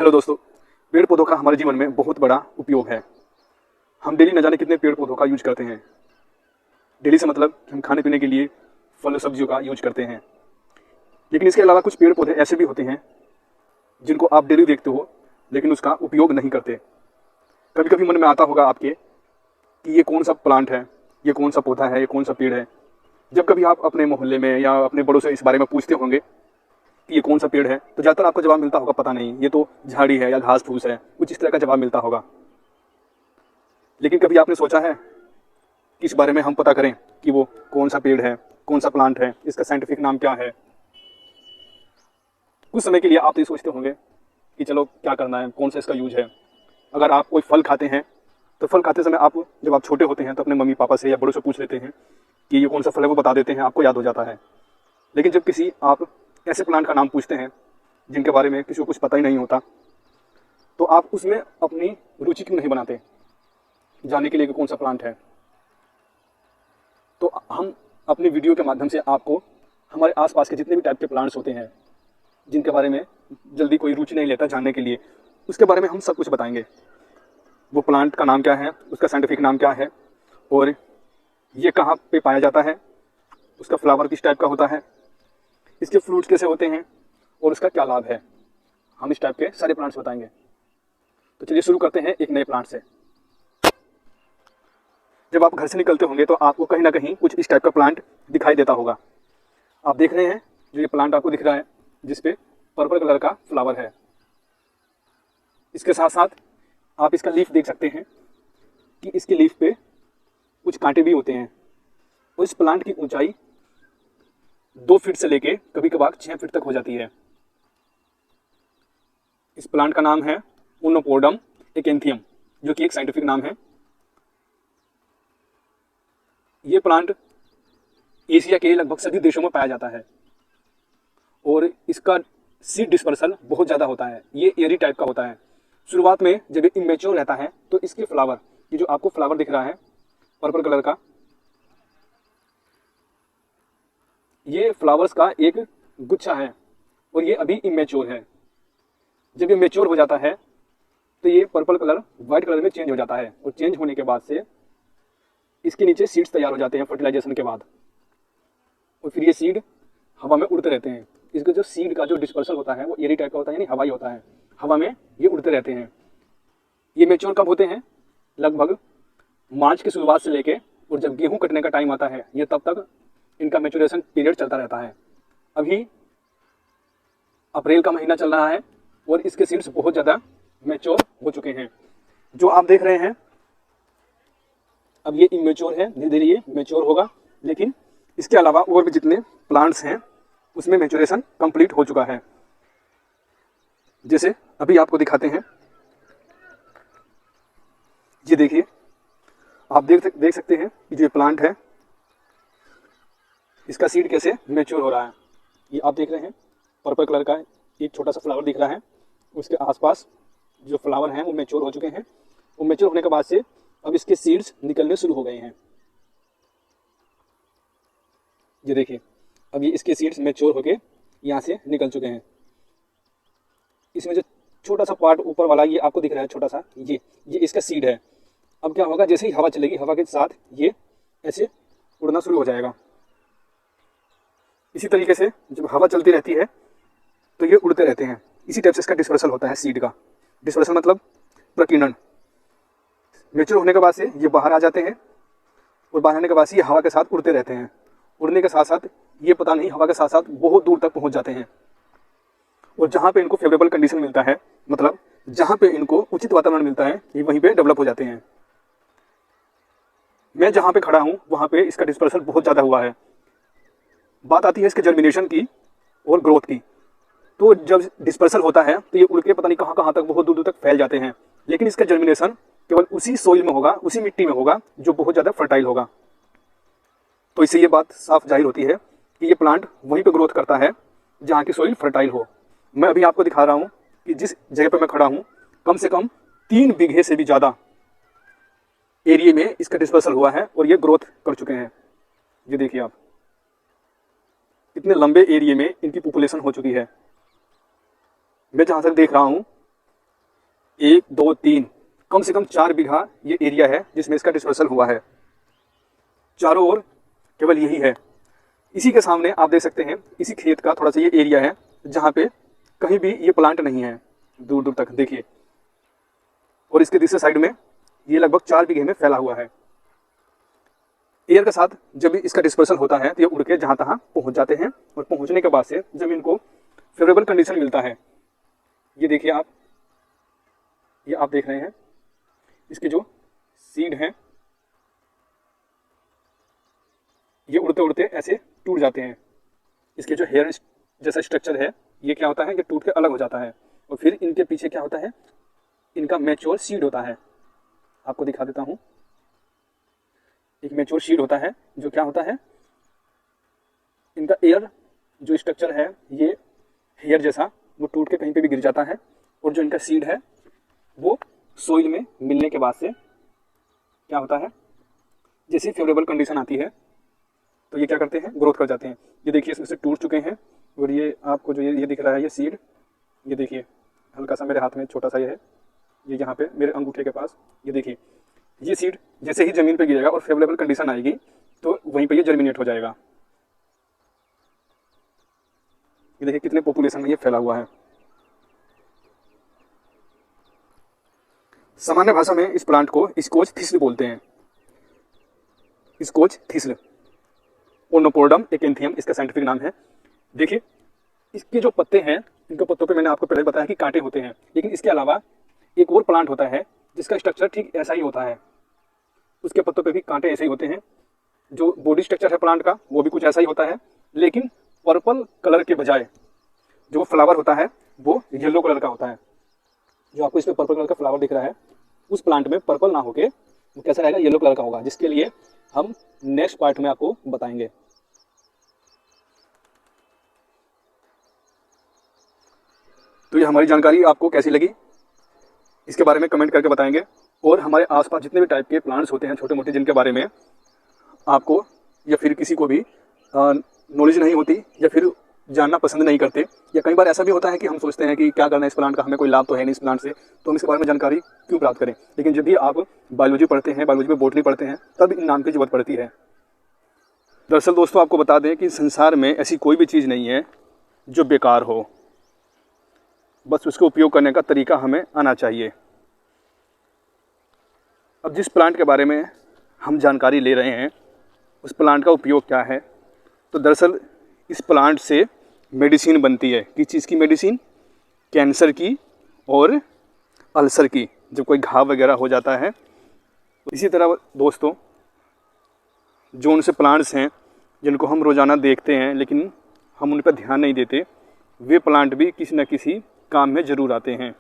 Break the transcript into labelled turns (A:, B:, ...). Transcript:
A: Hello दोस्तों, पेड़ पौधों का हमारे जीवन में बहुत बड़ा उपयोग है। हम डेली न जाने कितने पेड़ पौधों का यूज करते हैं। डेली से मतलब कि हम खाने पीने के लिए फल सब्जियों का यूज करते हैं। लेकिन इसके अलावा कुछ पेड़ पौधे ऐसे भी होते हैं जिनको आप डेली देखते हो लेकिन उसका उपयोग नहीं करते। कभी कभी मन में आता होगा आपके कि ये कौन सा प्लांट है, ये कौन सा पौधा है, ये कौन सा पेड़ है। जब कभी आप अपने मोहल्ले में या अपने बड़ों से इस बारे में पूछते होंगे कि ये कौन सा पेड़ है, तो ज़्यादातर आपको जवाब मिलता होगा पता नहीं, ये तो झाड़ी है या घास फूस है, कुछ इस तरह का जवाब मिलता होगा। लेकिन कभी आपने सोचा है कि इस बारे में हम पता करें कि वो कौन सा पेड़ है, कौन सा प्लांट है, इसका साइंटिफिक नाम क्या है। कुछ समय के लिए आप ये सोचते होंगे कि चलो क्या करना है, कौन सा इसका यूज है। अगर आप कोई फल खाते हैं तो फल खाते समय आप जब आप छोटे होते हैं तो अपने मम्मी पापा से या बड़ों से पूछ लेते हैं कि ये कौन सा फल है, वो बता देते हैं, आपको याद हो जाता है। लेकिन जब किसी आप ऐसे प्लांट का नाम पूछते हैं जिनके बारे में किसी को कुछ पता ही नहीं होता, तो आप उसमें अपनी रुचि क्यों नहीं बनाते जानने के लिए कि कौन सा प्लांट है। तो हम अपने वीडियो के माध्यम से आपको हमारे आसपास के जितने भी टाइप के प्लांट्स होते हैं जिनके बारे में जल्दी कोई रुचि नहीं लेता जानने के लिए, उसके बारे में हम सब कुछ बताएंगे। वो प्लांट का नाम क्या है, उसका साइंटिफिक नाम क्या है, और ये कहाँ पे पाया जाता है, उसका फ्लावर किस टाइप का होता है, इसके फ्रूट्स कैसे होते हैं और उसका क्या लाभ है। हम इस टाइप के सारे प्लांट्स बताएंगे। तो चलिए शुरू करते हैं एक नए प्लांट से। जब आप घर से निकलते होंगे तो आपको कहीं ना कहीं कुछ इस टाइप का प्लांट दिखाई देता होगा। आप देख रहे हैं जो ये प्लांट आपको दिख रहा है जिसपे पर्पल कलर का फ्लावर है। इसके साथ साथ आप इसका लीफ देख सकते हैं कि इसके लीफ पे कुछ कांटे भी होते हैं। और इस प्लांट की ऊंचाई 2 फीट से लेके कभी कभार 6 फीट तक हो जाती है। इस प्लांट का नाम है ओनोपोडम एकेंथियम, जो कि एक साइंटिफिक नाम है। ये प्लांट एशिया के लगभग सभी देशों में पाया जाता है और इसका सीड डिस्पर्सल बहुत ज़्यादा होता है। ये एरी टाइप का होता है। शुरुआत में जब ये इमेच्योर रहता है तो इसके फ्लावर, ये जो आपको फ्लावर दिख रहा है पर्पल कलर का, ये फ्लावर्स का एक गुच्छा है और ये अभी इमेच्योर है। जब ये मेच्योर हो जाता है तो ये पर्पल कलर व्हाइट कलर में चेंज हो जाता है और चेंज होने के बाद से इसके नीचे सीड्स तैयार हो जाते हैं फर्टिलाइजेशन के बाद। और फिर ये सीड हवा में उड़ते रहते हैं। इसका जो सीड का जो डिस्पर्सल होता है वो एरी टाइप का होता है, यानी हवाई होता है। हवा में ये उड़ते रहते हैं। ये मेच्योर कब होते हैं? लगभग मार्च की शुरुआत से लेके और जब गेहूं कटने का टाइम आता है, ये तब तक इनका मेच्योरेशन पीरियड चलता रहता है। अभी अप्रैल का महीना चल रहा है और इसके सीड्स बहुत ज़्यादा मेच्योर हो चुके हैं। जो आप देख रहे हैं अब ये इमेच्योर है, धीरे धीरे ये मेच्योर होगा। लेकिन इसके अलावा और भी जितने प्लांट्स हैं उसमें मेच्योरेशन कंप्लीट हो चुका है। जैसे अभी आपको दिखाते हैं, ये देखिए, आप देख सकते हैं कि जो ये प्लांट है इसका सीड कैसे मेच्योर हो रहा है। ये आप देख रहे हैं पर्पल कलर का एक छोटा सा फ्लावर दिख रहा है। उसके आसपास जो फ्लावर हैं वो मेच्योर हो चुके हैं। वो मेच्योर होने के बाद से अब इसके सीड्स निकलने शुरू हो गए हैं। ये देखिए, अब ये इसके सीड्स मैच्योर होके यहाँ से निकल चुके हैं। इसमें जो छोटा सा पार्ट ऊपर वाला ये आपको दिख रहा है छोटा सा, ये इसका सीड है। अब क्या होगा, जैसे ही हवा चलेगी, हवा के साथ ये ऐसे उड़ना शुरू हो जाएगा। इसी तरीके से जब हवा चलती रहती है तो ये उड़ते रहते हैं। इसी टाइप से इसका डिस्पर्सल होता है सीड का। डिस्पर्सल मतलब प्रकीर्णन। मैच्योर होने के बाद से ये बाहर आ जाते हैं और बाहर आने के बाद से ये हवा के साथ उड़ते रहते हैं। उड़ने के साथ साथ ये पता नहीं हवा के साथ साथ बहुत दूर तक पहुंच जाते हैं। और जहाँ पे इनको फेवरेबल कंडीशन मिलता है, मतलब जहाँ पे इनको उचित वातावरण मिलता है, ये वहीं पे डेवलप हो जाते हैं। मैं जहाँ पे खड़ा हूँ वहाँ पे इसका डिस्पर्सल बहुत ज़्यादा हुआ है। बात आती है इसके जर्मिनेशन की और ग्रोथ की। तो जब डिस्पर्सल होता है तो ये उड़ के पता नहीं कहाँ कहाँ तक, बहुत दूर दूर तक फैल जाते हैं। लेकिन इसका जर्मिनेशन केवल उसी सोइल में होगा, उसी मिट्टी में होगा जो बहुत ज़्यादा फर्टाइल होगा। तो इससे ये बात साफ जाहिर होती है कि ये प्लांट वहीं पे ग्रोथ करता है जहाँ की सोइल फर्टाइल हो। मैं अभी आपको दिखा रहा हूँ कि जिस जगह पे मैं खड़ा हूँ, कम से कम 3 बीघे से भी ज़्यादा एरिया में इसका डिस्पर्सल हुआ है और ये ग्रोथ कर चुके हैं। ये देखिए आप, इतने लंबे एरिया में इनकी पॉपुलेशन हो चुकी है। मैं जहाँ तक देख रहा हूँ 1 2 3 कम से कम 4 बीघा ये एरिया है जिसमें इसका डिस्पर्सल हुआ है। चारों ओर केवल यही है। इसी के सामने आप देख सकते हैं, इसी खेत का थोड़ा सा ये एरिया है जहाँ पे कहीं भी ये प्लांट नहीं है, दूर दूर तक देखिए। और इसके दूसरे साइड में ये लगभग 4 बीघे में फैला हुआ है। एयर के साथ जब भी इसका डिस्पर्सल होता है तो ये उड़ के जहाँ तहाँ पहुँच जाते हैं, और पहुँचने के बाद से जमीन को फेवरेबल कंडीशन मिलता है। ये देखिए आप, ये आप देख रहे हैं इसके जो सीड हैं ये उड़ते उड़ते ऐसे टूट जाते हैं। इसके जो हेयर जैसा स्ट्रक्चर है ये क्या होता है, ये टूट के अलग हो जाता है, और फिर इनके पीछे क्या होता है, इनका मैच्योर सीड होता है। आपको दिखा देता हूँ, एक मैच्योर सीड होता है जो क्या होता है, इनका एयर जो स्ट्रक्चर है ये हेयर जैसा वो टूट के कहीं पे भी गिर जाता है, और जो इनका सीड है वो सोइल में मिलने के बाद से क्या होता है, जैसे फेवरेबल कंडीशन आती है तो ये क्या करते हैं, ग्रोथ कर जाते हैं। ये देखिए इसमें से टूट चुके हैं, और ये आपको जो ये दिख रहा है ये सीड, ये देखिए हल्का सा मेरे हाथ में छोटा सा ये है, ये यहाँ पे मेरे अंगूठे के पास, ये देखिए ये सीड जैसे ही ज़मीन पे गिरेगा और फेवरेबल कंडीशन आएगी तो वहीं पे ये जर्मिनेट हो जाएगा। ये देखिए कितने पॉपुलेशन में ये फैला हुआ है। सामान्य भाषा में इस प्लांट को स्कॉच थिस्ल बोलते हैं, स्कॉच थिस्ल। ओनोपोर्डम एकेंथियम इसका साइंटिफिक नाम है। देखिए इसके जो पत्ते हैं, इनके पत्तों पे मैंने आपको पहले बताया कि कांटे होते हैं, लेकिन इसके अलावा एक और प्लांट होता है जिसका स्ट्रक्चर ठीक ऐसा ही होता है। उसके पत्तों पे भी कांटे ऐसे ही होते हैं। जो बॉडी स्ट्रक्चर है प्लांट का वो भी कुछ ऐसा ही होता है, लेकिन पर्पल कलर के बजाय जो फ्लावर होता है वो येलो कलर का होता है। जो आपको इसमें पर्पल कलर का फ्लावर दिख रहा है, उस प्लांट में पर्पल ना होके वो कैसा रहेगा, येलो कलर का होगा, जिसके लिए हम नेक्स्ट पार्ट में आपको बताएंगे। तो ये हमारी जानकारी आपको कैसी लगी इसके बारे में कमेंट करके बताएंगे। और हमारे आसपास जितने भी टाइप के प्लांट्स होते हैं छोटे मोटे, जिनके बारे में आपको या फिर किसी को भी नॉलेज नहीं होती या फिर जानना पसंद नहीं करते, या कई बार ऐसा भी होता है कि हम सोचते हैं कि क्या करना है इस प्लांट का, हमें कोई लाभ तो है नहीं इस प्लांट से, तो हम इसके बारे में जानकारी क्यों प्राप्त करें। लेकिन जब भी आप बायोलॉजी पढ़ते हैं, बायोलॉजी में बॉटनी पढ़ते हैं, तब इन नाम की जरूरत पड़ती है। दरअसल दोस्तों आपको बता दें कि संसार में ऐसी कोई भी चीज़ नहीं है जो बेकार हो, बस उसको उपयोग करने का तरीका हमें आना चाहिए। अब जिस प्लांट के बारे में हम जानकारी ले रहे हैं उस प्लांट का उपयोग क्या है, तो दरअसल इस प्लांट से मेडिसिन बनती है। किस चीज़ की मेडिसिन? कैंसर की और अल्सर की, जब कोई घाव वगैरह हो जाता है। इसी तरह दोस्तों जो उनसे प्लांट्स हैं जिनको हम रोज़ाना देखते हैं लेकिन हम उन पर ध्यान नहीं देते, वे प्लांट भी किसी न किसी काम में ज़रूर आते हैं।